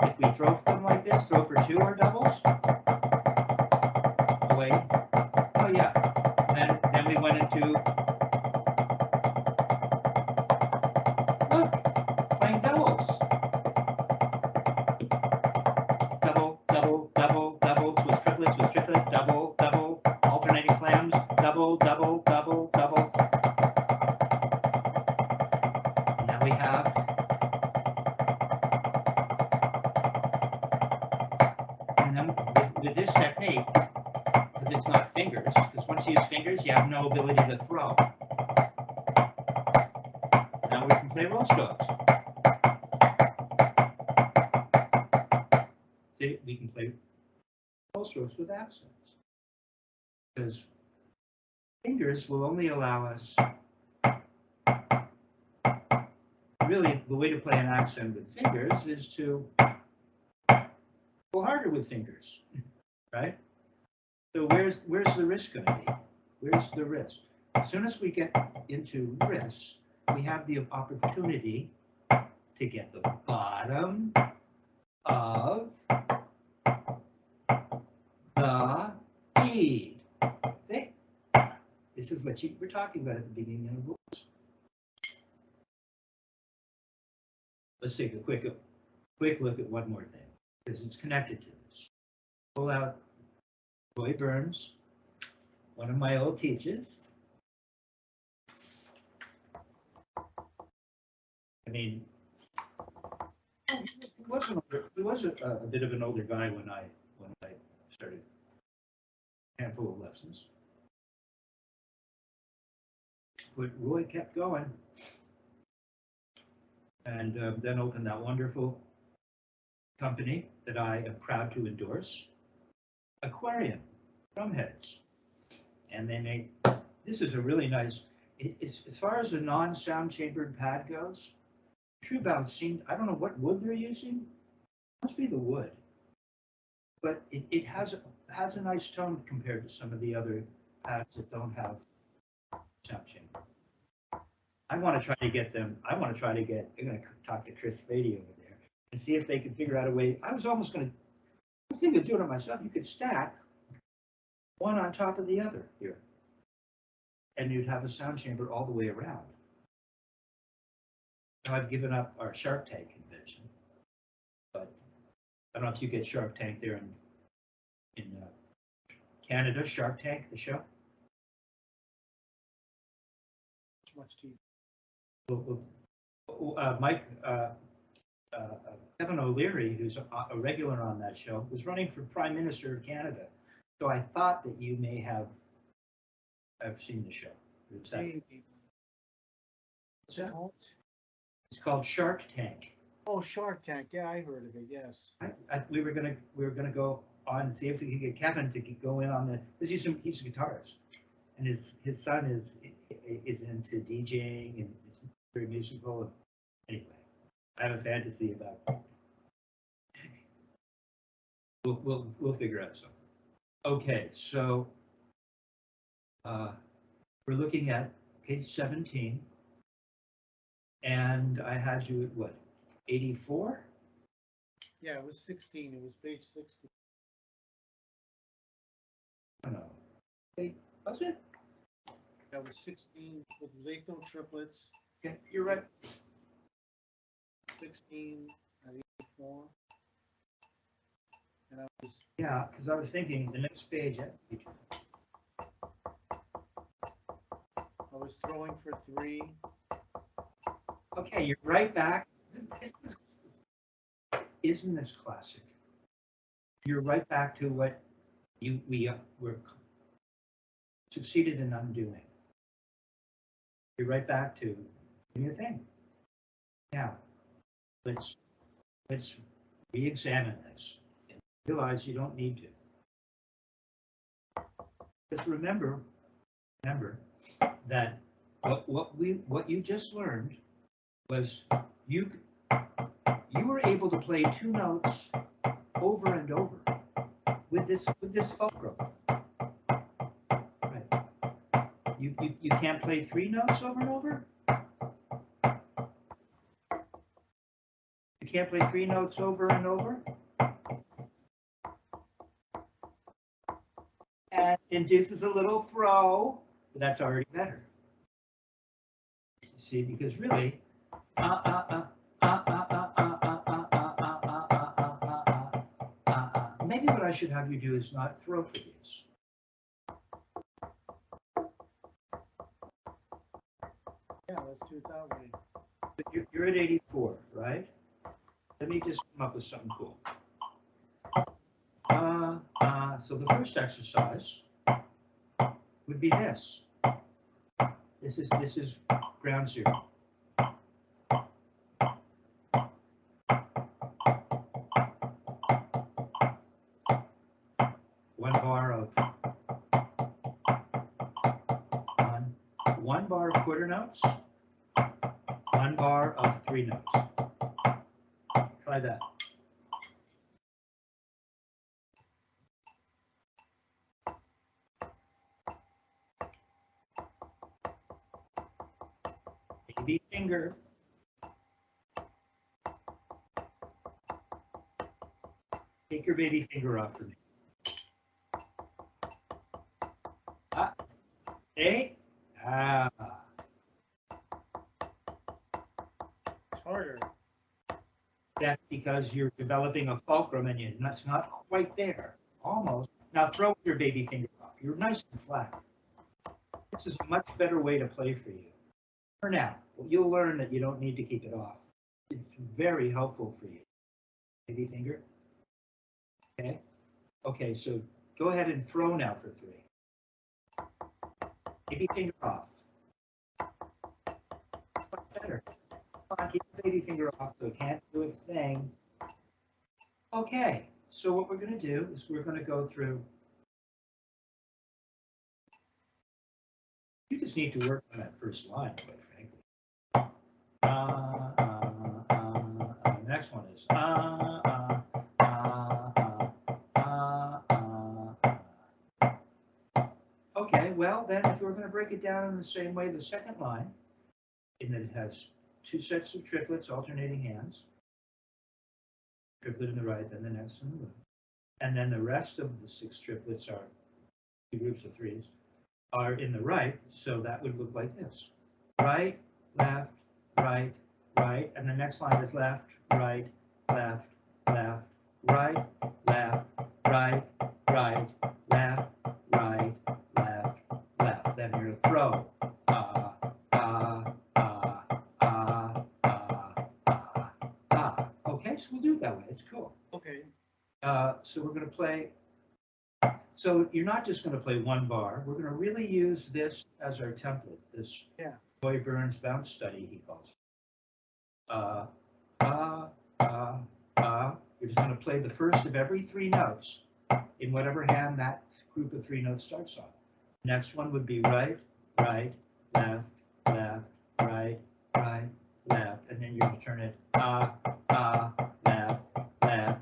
If we throw them like this, throw for 2 or doubles. Oh, wait. Oh, yeah. Then we went into, look, playing doubles. Double, double, double, double, with triplet, double, double, alternating flams, double, double, double, double. And now we have, and then with this technique, if it's not fingers, because once you use fingers, you have no ability to throw. Now we can play roll strokes. See, we can play roll strokes with accents. Because fingers will only allow us, really the way to play an accent with fingers is to go harder with fingers, right? So where's the risk going to be? Where's the risk? As soon as we get into risk, we have the opportunity to get the bottom of the bead. See? This is what you were talking about at the beginning of the rules. Let's take a quick look at one more thing, because it's connected to this. Pull out Roy Burns, one of my old teachers. I mean, he was a bit of an older guy when I started a handful of lessons. But Roy kept going, and then opened that wonderful company that I am proud to endorse, Aquarian Drumheads. And they make, this is a really nice, it's, as far as a non-sound chambered pad goes, TRU-BOUNCE seemed, I don't know what wood they're using, it must be the wood, but it has a nice tone compared to some of the other pads that don't have sound chamber. I want to try to get, I'm going to talk to Chris Spady over there and see if they can figure out a way. I was thinking of doing it myself. You could stack one on top of the other here, and you'd have a sound chamber all the way around. Now I've given up our Shark Tank convention, but I don't know if you get Shark Tank there in Canada. Shark Tank, the show. Much TV. Mike, Kevin O'Leary, who's a regular on that show, was running for Prime Minister of Canada. So I thought that you may have seen the show. What's that? What's that? It's called Shark Tank. Oh, Shark Tank. Yeah, I heard of it. Yes. We were gonna go on and see if we could get Kevin to go in on the. Because he's a guitarist, and his son is into DJing and is very musical. Anyway, I have a fantasy about. We'll figure out something. Okay, so we're looking at page 17, and I had you at what, 84? Yeah, it was 16. It was page 16. I don't know. Hey, was it? That was 16 with Latho triplets. Yeah, you're right. 16 at 84. And I was. Yeah, because I was thinking the next page. I was throwing for 3. Okay, you're right back. Isn't this classic? You're right back to what we were succeeded in undoing. You're right back to doing your thing. Now, let's re-examine this and realize you don't need to. Just remember that what you just learned was you were able to play 2 notes over and over with this fulcrum. Right. You You can't play three notes over and over? You can't play three notes over and over? And induces a little throw, but that's already better. See, because really, maybe what I should have you do is not throw for these. Yeah, let's do it that way. You're at 84, right? Let me just come up with something cool. So the first exercise would be this. This is ground zero. One bar of one bar of quarter notes, one bar of three notes. Try that. Baby finger. Take your baby finger off for me. Hey. It's harder. That's because you're developing a fulcrum and it's not quite there. Almost. Now throw your baby finger off. You're nice and flat. This is a much better way to play for you. For now, you'll learn that you don't need to keep it off. It's very helpful for you. Baby finger. Okay. Okay, so go ahead and throw now for three. Baby finger off. What's better? Come on, keep the baby finger off so it can't do its thing. Okay, so what we're going to do is we're going to go through. You just need to work on that first line, quite frankly. The next one is Okay, well then if we're going to break it down in the same way, the second line, in that it has two sets of triplets, alternating hands, triplet in the right, then the next in the left, and then the rest of the six triplets are two groups of threes, are in the right, so that would look like this. Right, left, right, right, and the next line is left, right, left, left, right, left, right, right, left, right, left, left. Then you're a throw. Okay, so we'll do it that way. It's cool. Okay. So we're going to play. So you're not just going to play one bar. We're going to really use this as our template. This Roy Burns bounce study, he calls it. You're just going to play the first of every three notes in whatever hand that group of three notes starts on. Next one would be right, right, left, left, right, right, left, and then you're going to turn it left, left, right,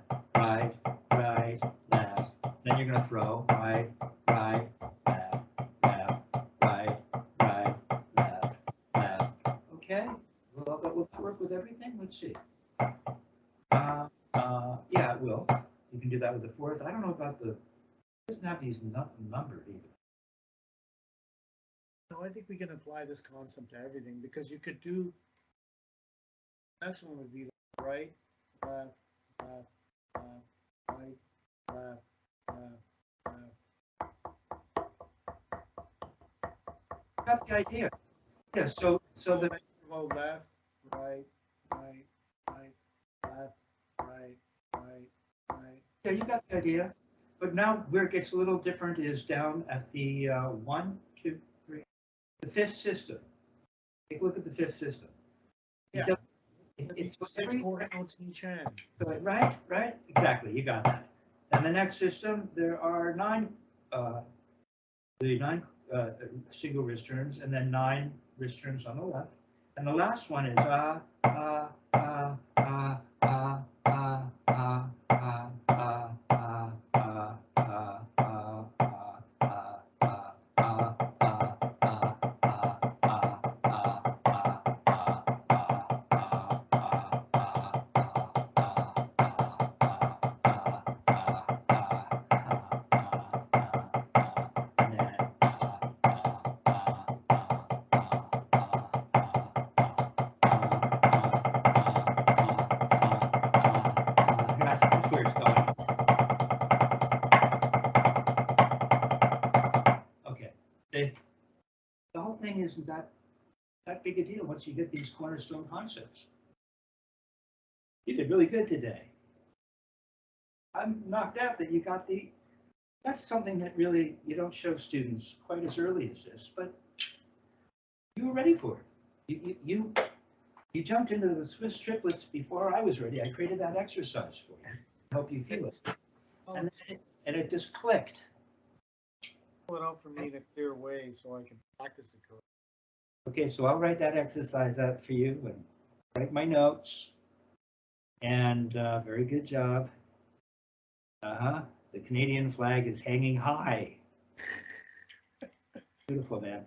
right, left. Then you're going to throw right, right, left, left, right, right, left, left. Okay? Well, will that work with everything? Let's see. Yeah, it will. You can do that with the fourth. I don't know about the. It doesn't have these numbered either. No, I think we can apply this concept to everything because you could do. Next one would be right, left, left, left, right, left, left, left. Got the idea. Yeah. So the go left, right, right, right, left, right, right, right. Yeah, you got the idea. But now where it gets a little different is down at the 1, 2, 3, the fifth system. Take a look at the fifth system. Yeah. It's six quarter notes in each hand. Right, right, exactly. You got that. And the next system, there are nine single wrist turns, and then 9 wrist turns on the left. And the last one is the whole thing isn't that big a deal once you get these cornerstone concepts. You did really good today. I'm knocked out that you got that's something that really you don't show students quite as early as this, but you were ready for it. You jumped into the Swiss triplets before I was ready. I created that exercise for you to help you feel it. And it just clicked. Pull it out for me in a clear way so I can practice it correctly. Okay, so I'll write that exercise out for you and write my notes. And very good job. The Canadian flag is hanging high. Beautiful, man.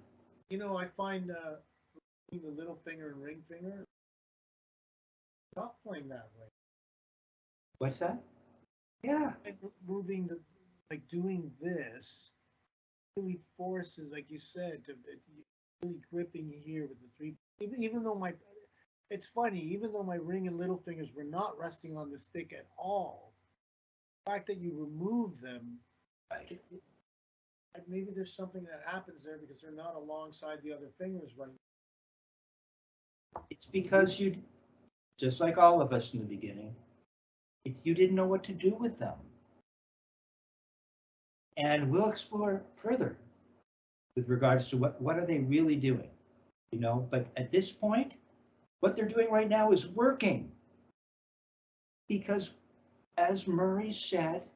You know, I find the little finger and ring finger not playing that way. What's that? Yeah. Moving like doing this really forces, like you said, to really gripping here with the three. Even though it's funny, even though my ring and little fingers were not resting on the stick at all, the fact that you remove them, right. Maybe there's something that happens there because they're not alongside the other fingers right now. It's because you, just like all of us in the beginning, you didn't know what to do with them. And we'll explore further with regards to what are they really doing, you know, but at this point, what they're doing right now is working. Because as Murray said,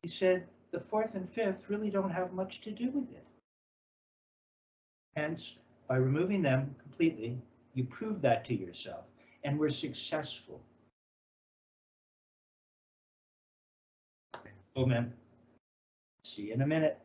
he said the fourth and fifth really don't have much to do with it. Hence, by removing them completely, you prove that to yourself, and we're successful. Oh, man. See you in a minute.